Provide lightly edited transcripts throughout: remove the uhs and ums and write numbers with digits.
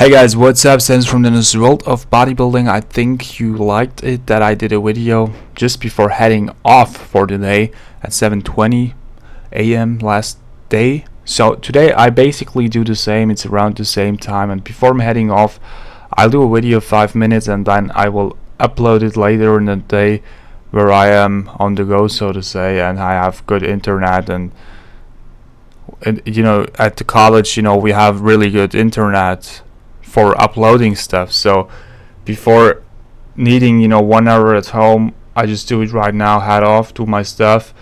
Hey guys, what's up? Deniz from Deniz World of Bodybuilding. I think you liked it that I did a video just before heading off for the day at 7:20 a.m. last day. So today I basically do the same. It's around the same time, and before I'm heading off, I'll do a video of 5 minutes and then I will upload it later in the day where I am on the go, so to say, and I have good internet and you know, at the college, you know, we have really good internet for uploading stuff. So before needing, you know, 1 hour at home, I just do it right now, head off, do my stuff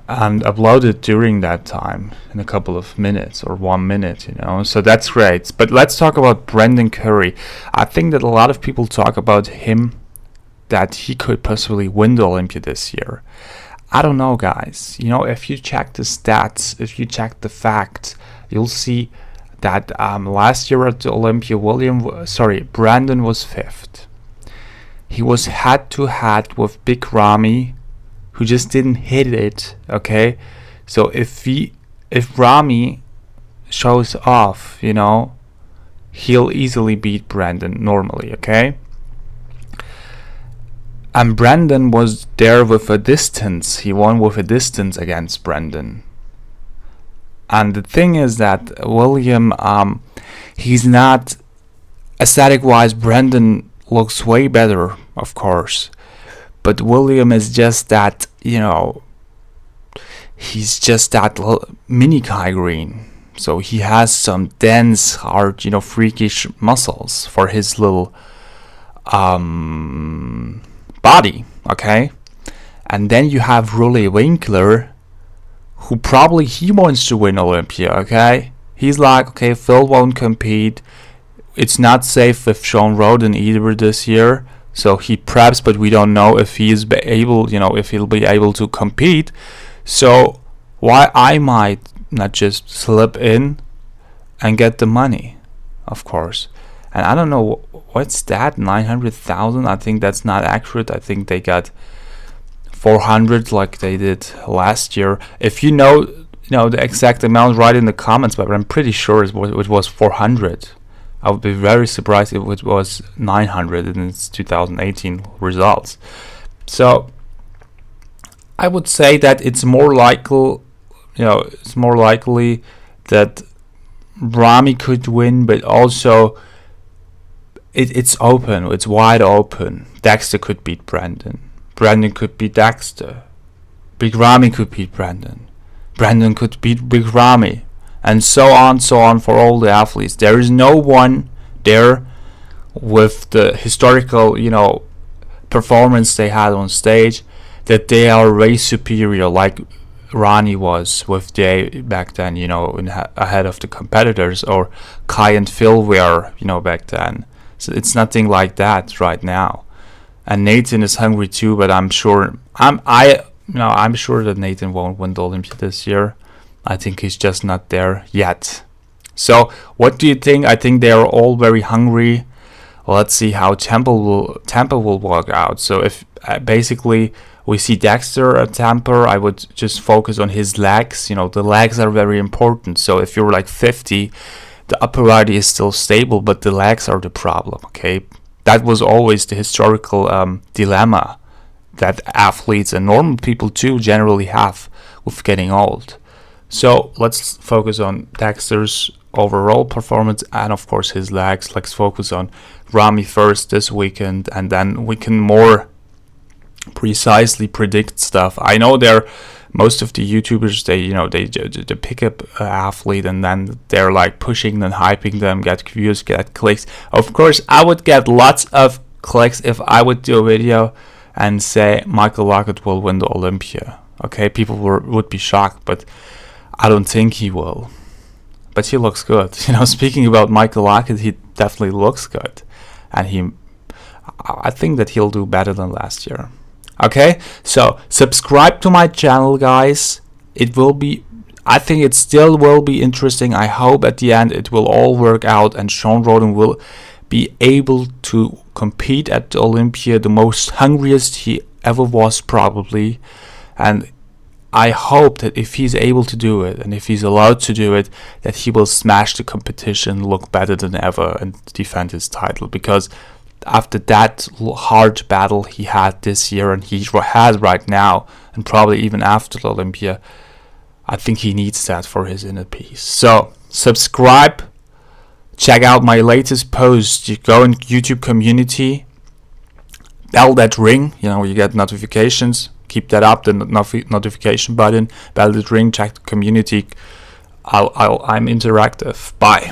and upload it during that time in a couple of minutes or 1 minute, you know. So that's great. But let's talk about Brendan Curry. I think that a lot of people talk about him, that he could possibly win the Olympia this year. I don't know, guys. You know, if you check the stats, if you check the facts, you'll see that last year at the Olympia, Brendan was 5th. He was head-to-head with Big Ramy, who just didn't hit it, okay? So if Ramy shows off, you know, he'll easily beat Brendan normally, okay? And Brendan was there with a distance. He won with a distance against Brendan. And the thing is that William, he's not aesthetic-wise. Brendan looks way better, of course. But William is just that, you know, he's just that mini Kai Green. So he has some dense, hard, you know, freakish muscles for his little body, okay? And then you have Rully Winkler, who probably he wants to win Olympia, okay? He's like, okay, Phil won't compete. It's not safe with Sean Roden either this year. So he preps, but we don't know if he is able, you know, if he'll be able to compete. So why I might not just slip in and get the money, of course. And I don't know, what's that, 900,000? I think that's not accurate. I think they got 400 like they did last year. If you know the exact amount, write in the comments, but I'm pretty sure it was 400. I would be very surprised if it was 900 in its 2018 results. So I would say that it's more likely, you know, it's more likely that Ramy could win, but also it's open, it's wide open. Dexter could beat Brendan. Brendan could beat Dexter. Big Ramy could beat Brendan. Brendan could beat Big Ramy. And so on for all the athletes. There is no one there with the historical, you know, performance they had on stage that they are way superior like Ronnie was with Jay back then, you know, ahead of the competitors, or Kai and Phil were, you know, back then. So it's nothing like that right now. And Nathan is hungry too, but I'm sure that Nathan won't win the Olympia this year. I think he's just not there yet. So what do you think? I think they are all very hungry. Let's see how Tampa will work out. So if basically we see Dexter at Tampa, I would just focus on his legs. You know, the legs are very important. So if you're like 50, the upper body is still stable, but the legs are the problem, okay? That was always the historical dilemma that athletes and normal people too generally have with getting old. So let's focus on Dexter's overall performance and of course his legs. Let's focus on Ramy first this weekend, and then we can more precisely predict stuff. I know most of the YouTubers, they pick up an athlete and then they're like pushing them, hyping them, get views, get clicks. Of course, I would get lots of clicks if I would do a video and say Michael Lockett will win the Olympia. Okay, people would be shocked, but I don't think he will. But he looks good. You know, speaking about Michael Lockett, he definitely looks good, and I think that he'll do better than last year. Okay, so subscribe to my channel, guys. I think it still will be interesting. I hope at the end it will all work out and Sean Roden will be able to compete at the Olympia, the most hungriest he ever was probably. And I hope that if he's able to do it, and if he's allowed to do it, that he will smash the competition, look better than ever, and defend his title. Because after that hard battle he had this year, and he has right now, and probably even after the Olympia, I think he needs that for his inner peace. So subscribe, check out my latest post. You go in YouTube community, bell that ring, you get notifications. Keep that up, the notification button, bell that ring, check the community. I'm interactive. Bye.